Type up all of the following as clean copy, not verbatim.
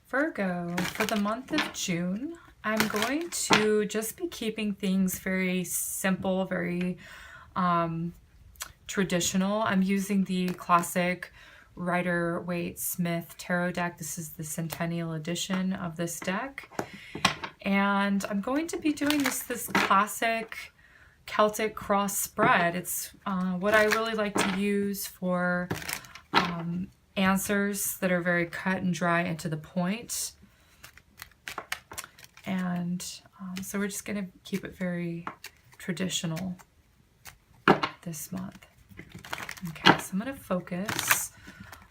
Virgo, for the month of June, I'm going to just be keeping things very simple, very traditional. I'm using the classic Rider-Waite-Smith tarot deck. This is the Centennial edition of this deck. And I'm going to be doing this classic Celtic cross spread. It's what I really like to use for answers that are very cut and dry and to the point. And so we're just going to keep it very traditional this month. Okay, so I'm going to focus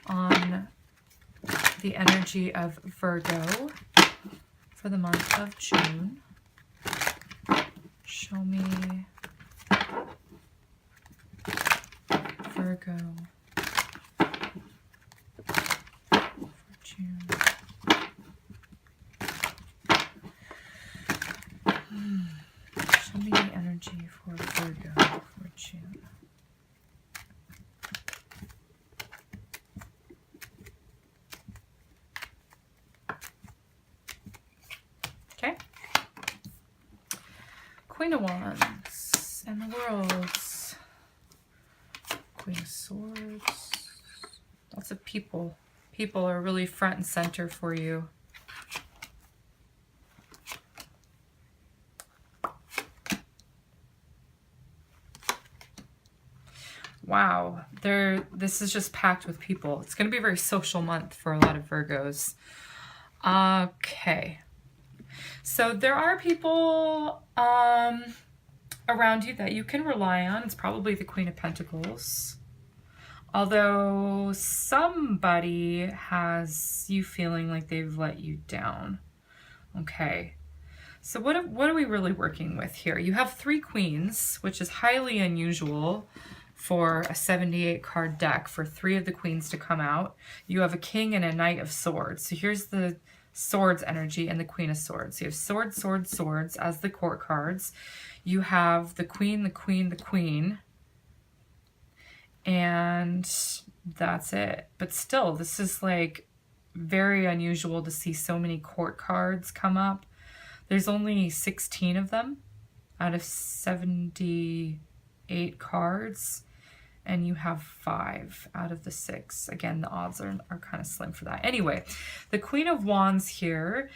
on the energy of Virgo for the month of June. Show me Virgo for June. Show me the energy for Virgo for June. Okay. Queen of Wands and the Worlds. Queen of Swords. Lots of people. People are really front and center for you. Wow, this is just packed with people. It's going to be a very social month for a lot of Virgos. Okay. So there are people around you that you can rely on. It's probably the Queen of Pentacles. Although somebody has you feeling like they've let you down. Okay. So what are we really working with here? You have 3 queens, which is highly unusual for a 78 card deck for 3 of the queens to come out. You have a king and a knight of swords. So here's the swords energy and the queen of swords. So you have swords, swords, swords as the court cards. You have the queen, the queen, the queen. And that's it. But still, this is like very unusual to see so many court cards come up. There's only 16 of them out of 78 cards. And you have 5 out of the 6. Again, the odds are kind of slim for that. Anyway, the Queen of Wands here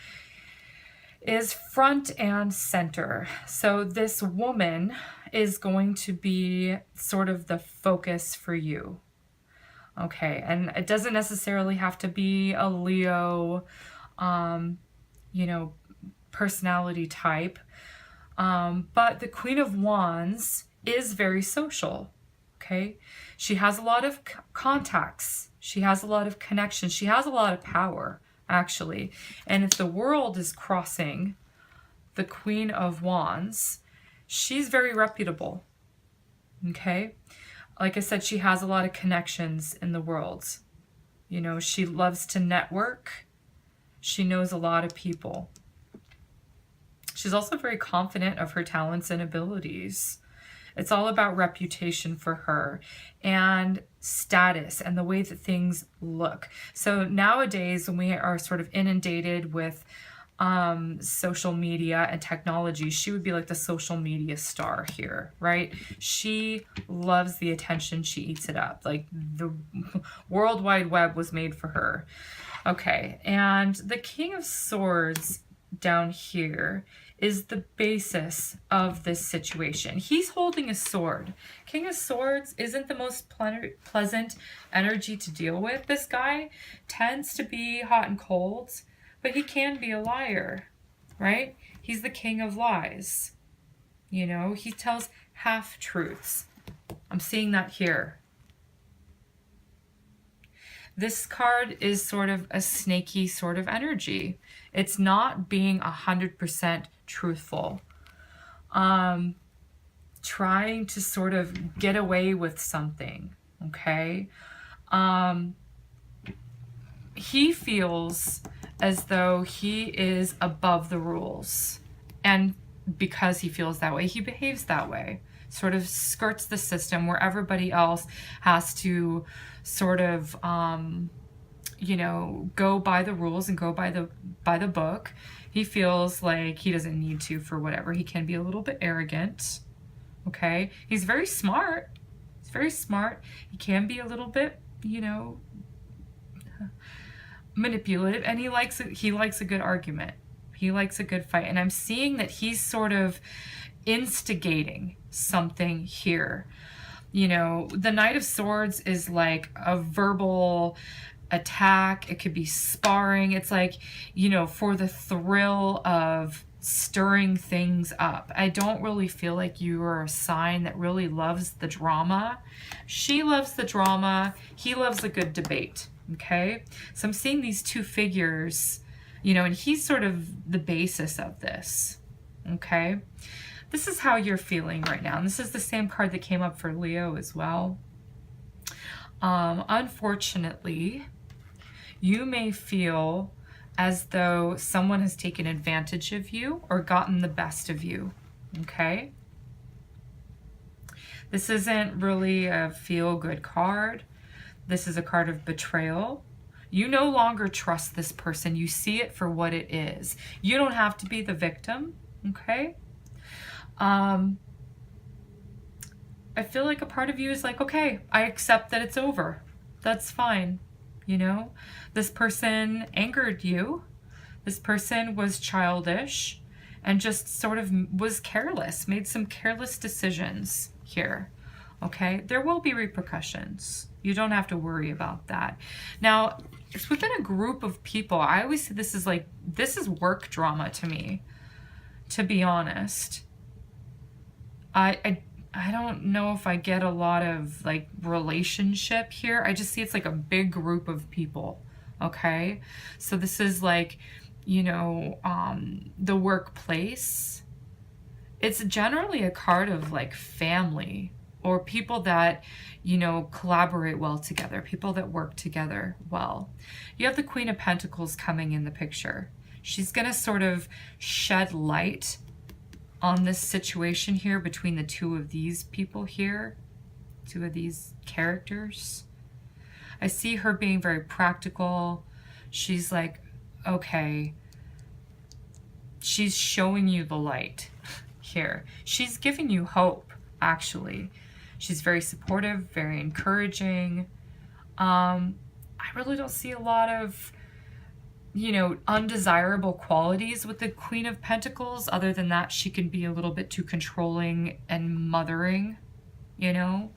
is front and center. So this woman is going to be sort of the focus for you. Okay, and it doesn't necessarily have to be a Leo, you know, personality type. But the Queen of Wands is very social. Okay, she has a lot of contacts. She has a lot of connections. She has a lot of power, actually. And if the world is crossing the Queen of Wands, she's very reputable. Okay, like I said, she has a lot of connections in the world. You know, she loves to network. She knows a lot of people. She's also very confident of her talents and abilities. It's all about reputation for her and status and the way that things look. So nowadays, when we are sort of inundated with social media and technology, she would be like the social media star here, right? She loves the attention. She eats it up. Like the World Wide Web was made for her. Okay, and the King of Swords down here is the basis of this situation. He's holding a sword. King of Swords isn't the most pleasant energy to deal with. This guy tends to be hot and cold, but he can be a liar, right? He's the king of lies. You know, he tells half-truths. I'm seeing that here. This card is sort of a snaky sort of energy. It's not being 100% truthful. Trying to sort of get away with something, okay? He feels as though he is above the rules. And because he feels that way, he behaves that way. Sort of skirts the system where everybody else has to sort of you know, go by the rules and go by the book. He feels like he doesn't need to for whatever. He can be a little bit arrogant. Okay? He's very smart. He's very smart. He can be a little bit, you know, manipulative, and he likes a good argument. He likes a good fight. And I'm seeing that he's sort of instigating something here. You know, the Knight of Swords is like a verbal attack. It could be sparring. It's like, you know, for the thrill of stirring things up. I don't really feel like you are a sign that really loves the drama. She loves the drama. He loves a good debate. Okay? So I'm seeing these two figures, you know, and he's sort of the basis of this. Okay? This is how you're feeling right now. And this is the same card that came up for Leo as well. Unfortunately, you may feel as though someone has taken advantage of you or gotten the best of you. Okay? This isn't really a feel-good card. This is a card of betrayal. You no longer trust this person. You see it for what it is. You don't have to be the victim. Okay? I feel like a part of you is like, okay, I accept that it's over. That's fine. You know, this person angered you. This person was childish and just sort of was careless, made some careless decisions here. Okay, there will be repercussions. You don't have to worry about that. Now, it's within a group of people. I always say this is like, this is work drama to me, to be honest. I don't know if I get a lot of like relationship here. I just see it's like a big group of people. Okay. So this is like, you know, the workplace. It's generally a card of like family or people that, you know, collaborate well together, people that work together well. You have the Queen of Pentacles coming in the picture. She's going to sort of shed light on this situation here between the two of these people here, two of these characters. I see her being very practical. She's like, okay, she's showing you the light here. She's giving you hope, actually. She's very supportive, very encouraging. I really don't see a lot of, you know, undesirable qualities with the Queen of Pentacles. Other than that, she can be a little bit too controlling and mothering, you know.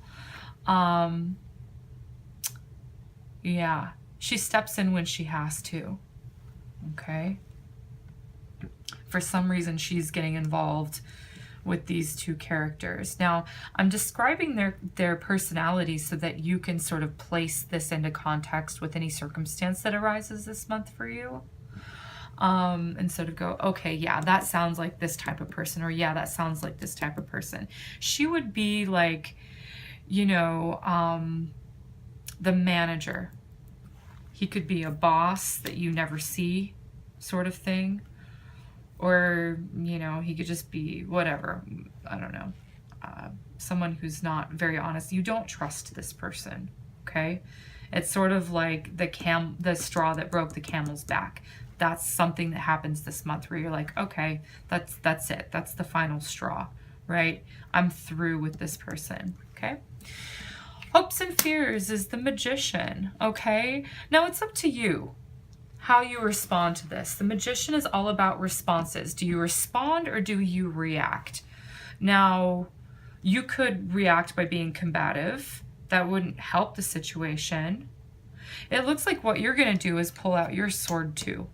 Yeah, she steps in when she has to. Okay. For some reason, she's getting involved with these two characters. Now, I'm describing their personalities so that you can sort of place this into context with any circumstance that arises this month for you. And sort of go, okay, yeah, that sounds like this type of person, or yeah, that sounds like this type of person. She would be like, you know, the manager. He could be a boss that you never see, sort of thing. Or, you know, he could just be whatever, I don't know, someone who's not very honest. You don't trust this person, okay? It's sort of like the straw that broke the camel's back. That's something that happens this month where you're like, okay, that's it. That's the final straw, right? I'm through with this person, okay? Hopes and fears is the Magician, okay? Now it's up to you how you respond to this. The Magician is all about responses. Do you respond or do you react? Now, you could react by being combative. That wouldn't help the situation. It looks like what you're going to do is pull out your sword too.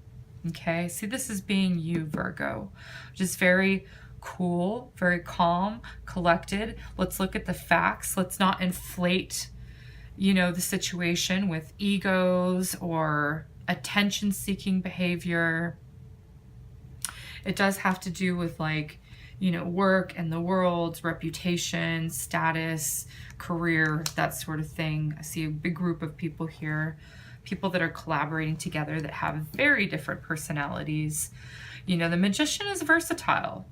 Okay, see, this is being you, Virgo. Just very cool, very calm, collected. Let's look at the facts. Let's not inflate, you know, the situation with egos or attention-seeking behavior. It does have to do with, like, you know, work and the world, reputation, status, career, that sort of thing. I see a big group of people here, people that are collaborating together that have very different personalities. You know, the Magician is versatile.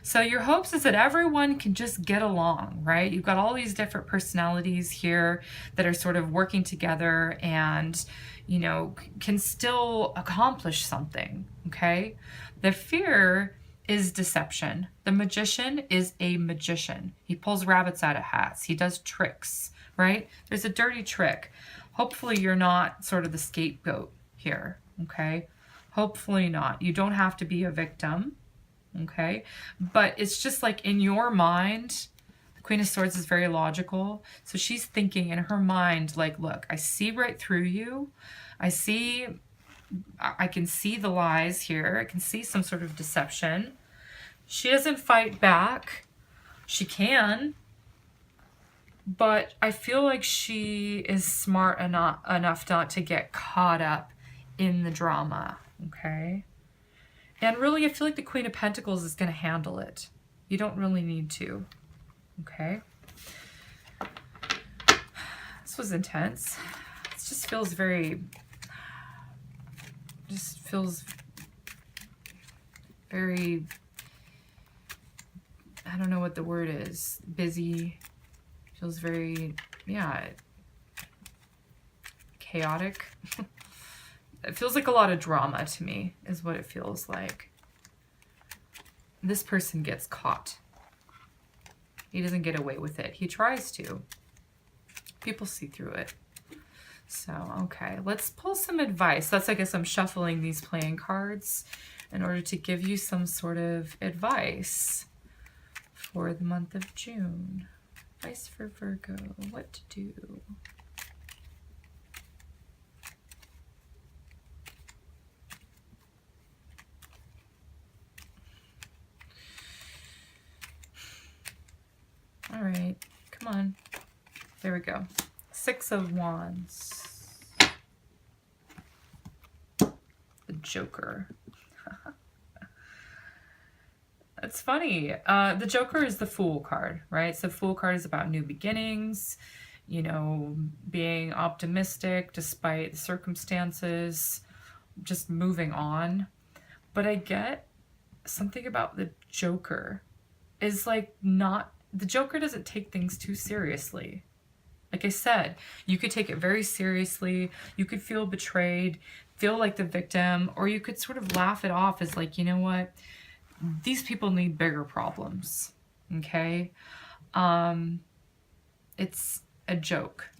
So your hopes is that everyone can just get along, right? You've got all these different personalities here that are sort of working together, and you know, can still accomplish something, okay? The fear is deception. The magician is a magician. He pulls rabbits out of hats. He does tricks, right? There's a dirty trick. Hopefully you're not sort of the scapegoat here, okay? Hopefully not. You don't have to be a victim, okay? But it's just like in your mind, the Queen of Swords is very logical. So she's thinking in her mind, like, look, I see right through you. I can see the lies here. I can see some sort of deception. She doesn't fight back. She can. But I feel like she is smart enough not to get caught up in the drama, okay? And really, I feel like the Queen of Pentacles is going to handle it. You don't really need to, okay? This was intense. It just feels very... very, I don't know what the word is, busy, feels very, yeah, chaotic. It feels like a lot of drama to me, is what it feels like. This person gets caught. He doesn't get away with it. He tries to. People see through it. So, okay, let's pull some advice. That's, I guess, I'm shuffling these playing cards in order to give you some sort of advice for the month of June. Advice for Virgo, what to do. All right, come on. There we go. Six of Wands. The Joker. It's funny. The Joker is the Fool card, right? So Fool card is about new beginnings, you know, being optimistic despite the circumstances, just moving on. But I get something about the Joker is like not, the Joker doesn't take things too seriously. Like I said, you could take it very seriously. You could feel betrayed, feel like the victim, or you could sort of laugh it off as like, you know what? These people need bigger problems, okay? It's a joke.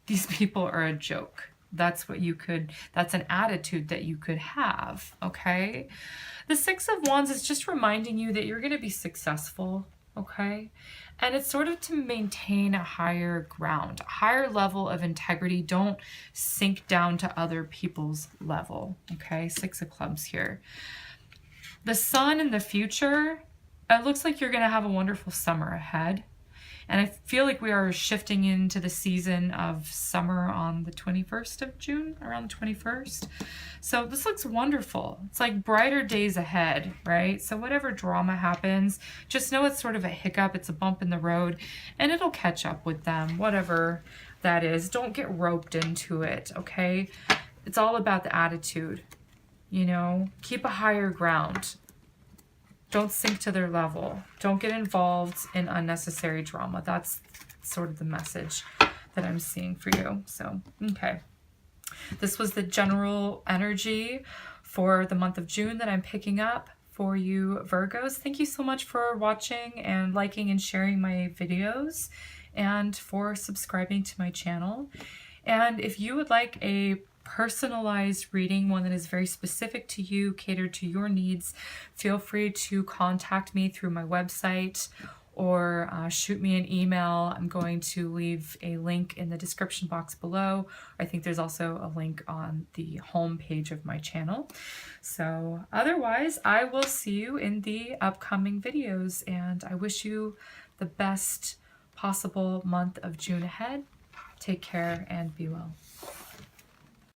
These people are a joke. That's what you could, that's an attitude that you could have, okay? The Six of Wands is just reminding you that you're going to be successful, okay? And it's sort of to maintain a higher ground, a higher level of integrity. Don't sink down to other people's level, okay? Six of Clubs here. The sun in the future, it looks like you're going to have a wonderful summer ahead. And I feel like we are shifting into the season of summer on the 21st of June, around the 21st. So this looks wonderful. It's like brighter days ahead, right? So whatever drama happens, just know it's sort of a hiccup. It's a bump in the road and it'll catch up with them, whatever that is. Don't get roped into it, okay? It's all about the attitude, you know? Keep a higher ground. Don't sink to their level. Don't get involved in unnecessary drama. That's sort of the message that I'm seeing for you. So, okay. This was the general energy for the month of June that I'm picking up for you Virgos. Thank you so much for watching and liking and sharing my videos and for subscribing to my channel. And if you would like a personalized reading, one that is very specific to you, catered to your needs, feel free to contact me through my website or shoot me an email. I'm going to leave a link in the description box below. I think there's also a link on the home page of my channel. So otherwise, I will see you in the upcoming videos, and I wish you the best possible month of June ahead. Take care and be well.